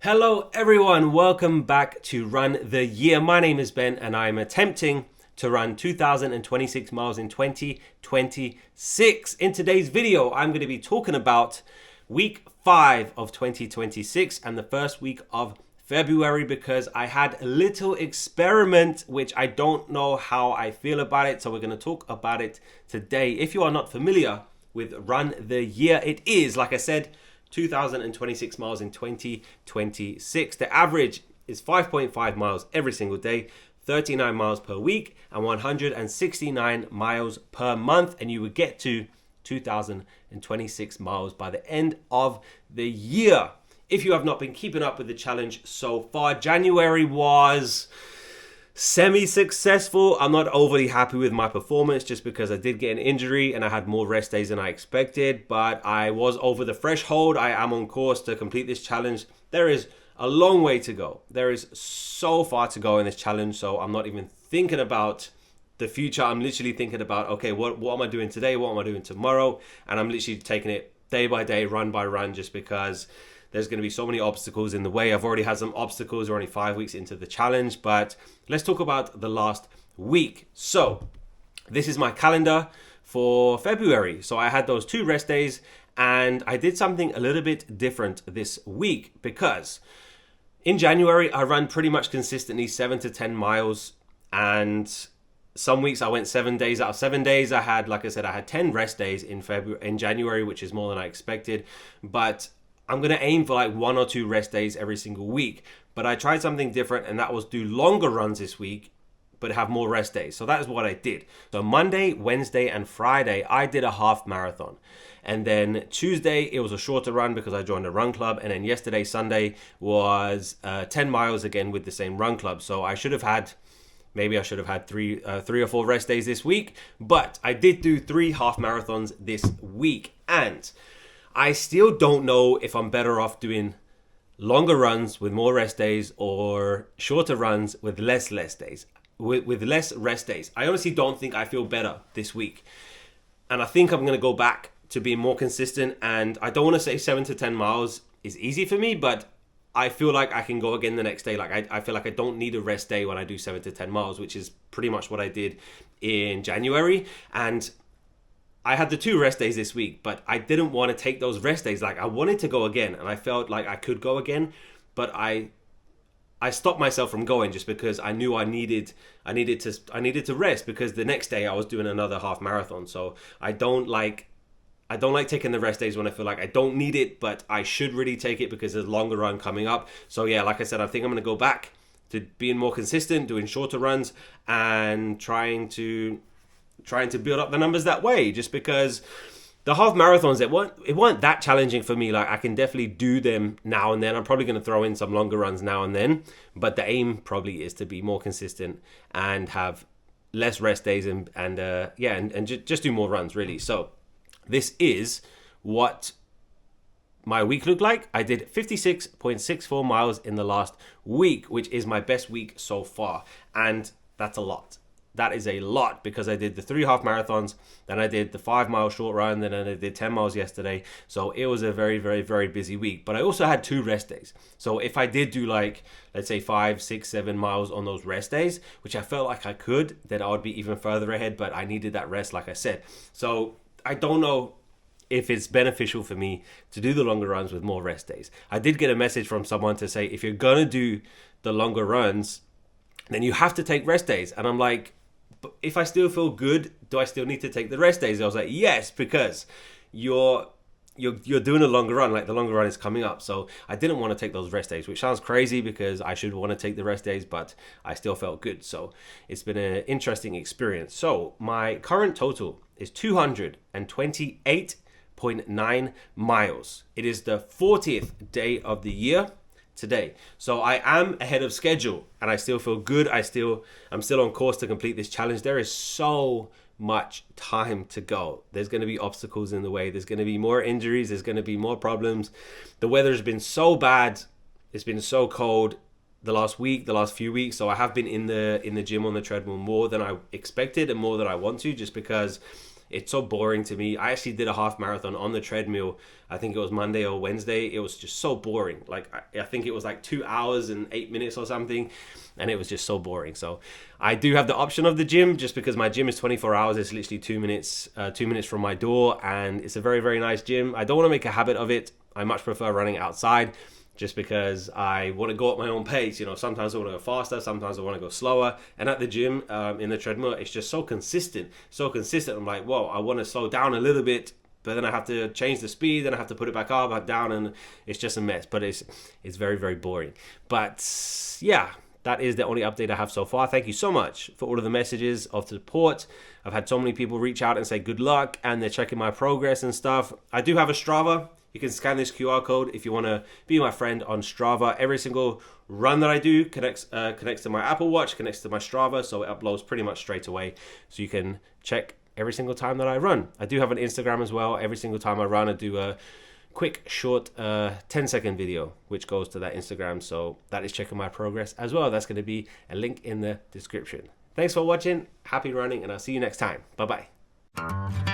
Hello everyone, welcome back to Run the Year. My name is Ben and I'm attempting to run 2026 miles in 2026. In today's video, I'm going to be talking about week 5 of 2026 and the first week of February because I had a little experiment which I don't know how I feel about it. So we're going to talk about it today. If you are not familiar with Run the Year, it is, like I said, 2026 miles in 2026. The average is 5.5 miles every single day, 39 miles per week, and 169 miles per month. And you would get to 2026 miles by the end of the year. If you have not been keeping up with the challenge so far, January was semi-successful. I'm not overly happy with my performance just because I did get an injury and I had more rest days than I expected, but I was over the threshold. I am on course to complete this challenge. There is a long way to go. There is so far to go in this challenge, so I'm not even thinking about the future. I'm literally thinking about, okay, what am I doing today? What am I doing tomorrow? And I'm literally taking it day by day, run by run, just because there's going to be so many obstacles in the way. I've already had some obstacles. We're only 5 weeks into the challenge, but let's talk about the last week. So this is my calendar for February. So I had those 2 rest days and I did something a little bit different this week because in January, I ran pretty much consistently 7 to 10 miles, and some weeks I went 7 days. Out of 7 days, I had, like I said, I had 10 rest days in January, which is more than I expected, but I'm going to aim for like 1 or 2 rest days every single week. But I tried something different, and that was do longer runs this week, but have more rest days. So that is what I did. So Monday, Wednesday, and Friday, I did a half marathon. And then Tuesday, it was a shorter run because I joined a run club. And then yesterday, Sunday, was 10 miles again with the same run club. So I should have had, maybe I should have had three or 4 rest days this week. But I did do 3 half marathons this week. And I still don't know if I'm better off doing longer runs with more rest days or shorter runs with less rest days. With less rest days. I honestly don't think I feel better this week. And I think I'm going to go back to being more consistent. And I don't want to say 7 to 10 miles is easy for me, but I feel like I can go again the next day. Like I feel like I don't need a rest day when I do 7 to 10 miles, which is pretty much what I did in January. And I had the 2 rest days this week, but I didn't want to take those rest days. Like I wanted to go again, and I felt like I could go again, but I stopped myself from going just because I knew I needed to rest, because the next day I was doing another half marathon. So I don't like taking the rest days when I feel like I don't need it, but I should really take it because there's a longer run coming up. So yeah, like I said, I think I'm going to go back to being more consistent, doing shorter runs, and trying to build up the numbers that way, just because the half marathons, it weren't that challenging for me. Like I can definitely do them now and then. I'm probably going to throw in some longer runs now and then, but the aim probably is to be more consistent and have less rest days and just do more runs really. So this is what my week looked like. I did 56.64 miles in the last week, which is my best week so far, and that's a lot. That is a lot because I did the 3 half marathons, then I did the 5 mile short run, then I did 10 miles yesterday. So it was a very, very, very busy week. But I also had 2 rest days. So if I did do like, let's say 5, 6, 7 miles on those rest days, which I felt like I could, then I would be even further ahead. But I needed that rest, like I said. So I don't know if it's beneficial for me to do the longer runs with more rest days. I did get a message from someone to say, if you're going to do the longer runs, then you have to take rest days. And I'm like, but if I still feel good, do I still need to take the rest days? I was like, yes, because you're doing a longer run. Like the longer run is coming up. So I didn't want to take those rest days, which sounds crazy because I should want to take the rest days, but I still felt good. So it's been an interesting experience. So my current total is 228.9 miles. It is the 40th day of the year today. So I am ahead of schedule and I still feel good. I'm still on course to complete this challenge. There is so much time to go. There's going to be obstacles in the way. There's going to be more injuries. There's going to be more problems. The weather has been so bad. It's been so cold the last few weeks. So I have been in the gym on the treadmill more than I expected and more than I want to, just because It's so boring to me. I actually did a half marathon on the treadmill. I think it was Monday or Wednesday. It was just so boring. Like I think it was like 2 hours and 8 minutes or something, and it was just so boring. So I do have the option of the gym, just because my gym is 24 hours. It's literally 2 minutes, 2 minutes from my door, and it's a very, very nice gym. I don't want to make a habit of it. I much prefer running outside, just because I want to go at my own pace. You know, sometimes I want to go faster, sometimes I want to go slower. And at the gym, in the treadmill, it's just so consistent. I'm like, whoa, I want to slow down a little bit, but then I have to change the speed, then I have to put it back up, down, and it's just a mess. But it's very, very boring. But yeah, that is the only update I have so far. Thank you so much for all of the messages of support. I've had so many people reach out and say good luck, and they're checking my progress and stuff. I do have a Strava. You can scan this QR code if you want to be my friend on Strava. Every single run that I do connects to my Apple Watch, connects to my Strava, so it uploads pretty much straight away. So you can check every single time that I run. I do have an Instagram as well. Every single time I run, I do a quick, short 10-second video, which goes to that Instagram. So that is checking my progress as well. That's going to be a link in the description. Thanks for watching. Happy running, and I'll see you next time. Bye-bye.